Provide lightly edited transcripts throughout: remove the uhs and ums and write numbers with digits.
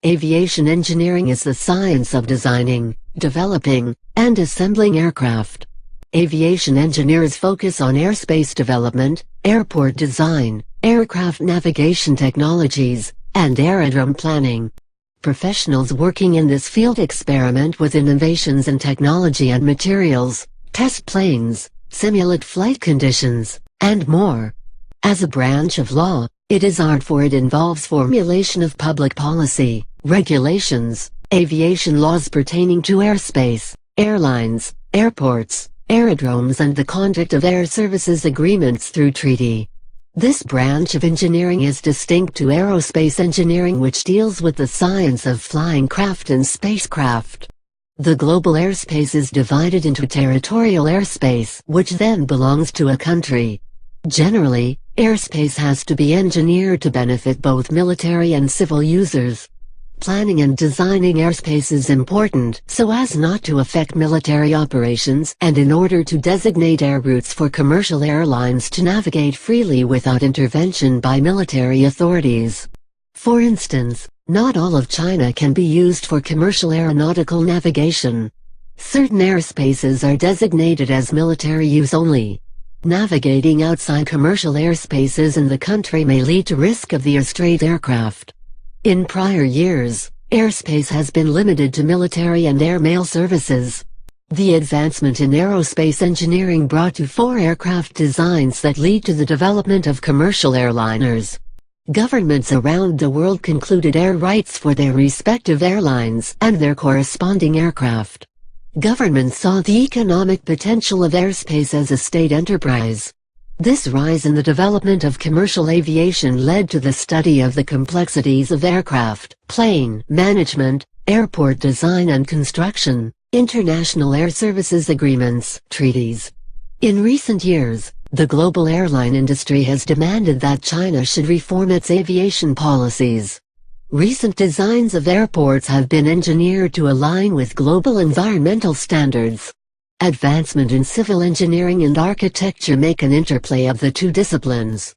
Aviation engineering is the science of designing, developing, and assembling aircraft. Aviation engineers focus on airspace development, airport design, aircraft navigation technologies, and aerodrome planning. Professionals working in this field experiment with innovations in technology and materials, test planes, simulate flight conditions, and more. As a branch of law, it is art, for it involves formulation of public policy, regulations, aviation laws pertaining to airspace, airlines, airports, aerodromes, and the conduct of air services agreements through treaty. This branch of engineering is distinct to aerospace engineering, which deals with the science of flying craft and spacecraft. The global airspace is divided into territorial airspace, which then belongs to a country. Generally, airspace has to be engineered to benefit both military and civil users. Planning and designing airspace is important so as not to affect military operations and in order to designate air routes for commercial airlines to navigate freely without intervention by military authorities. For instance, not all of China can be used for commercial aeronautical navigation. Certain airspaces are designated as military use only. Navigating outside commercial airspaces in the country may lead to risk of the strayed aircraft. In prior years, airspace has been limited to military and airmail services. The advancement in aerospace engineering brought to 4 aircraft designs that lead to the development of commercial airliners. Governments around the world concluded air rights for their respective airlines and their corresponding aircraft. Governments saw the economic potential of airspace as a state enterprise. This rise in the development of commercial aviation led to the study of the complexities of aircraft, plane management, airport design and construction, international air services agreements, treaties. In recent years, the global airline industry has demanded that China should reform its aviation policies. Recent designs of airports have been engineered to align with global environmental standards. Advancement in civil engineering and architecture make an interplay of the two disciplines.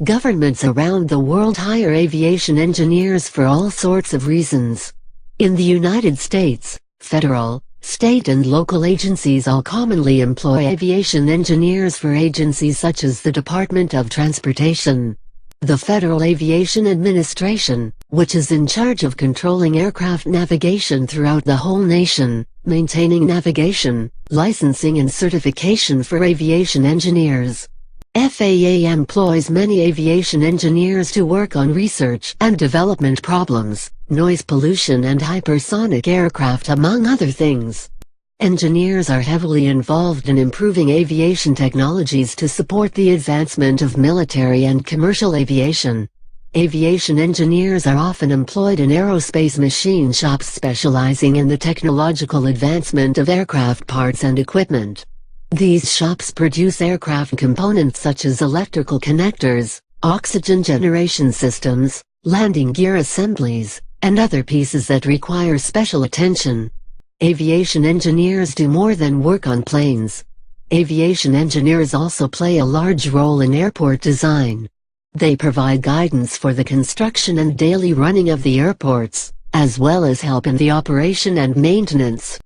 Governments around the world hire aviation engineers for all sorts of reasons. In the United States, federal, state and local agencies all commonly employ aviation engineers for agencies such as the Department of Transportation. The Federal Aviation Administration, which is in charge of controlling aircraft navigation throughout the whole nation, maintaining navigation, licensing and certification for aviation engineers. FAA employs many aviation engineers to work on research and development problems, noise pollution and hypersonic aircraft among other things. Engineers are heavily involved in improving aviation technologies to support the advancement of military and commercial aviation. Aviation engineers are often employed in aerospace machine shops specializing in the technological advancement of aircraft parts and equipment. These shops produce aircraft components such as electrical connectors, oxygen generation systems, landing gear assemblies, and other pieces that require special attention. Aviation engineers do more than work on planes. Aviation engineers also play a large role in airport design. They provide guidance for the construction and daily running of the airports, as well as help in the operation and maintenance,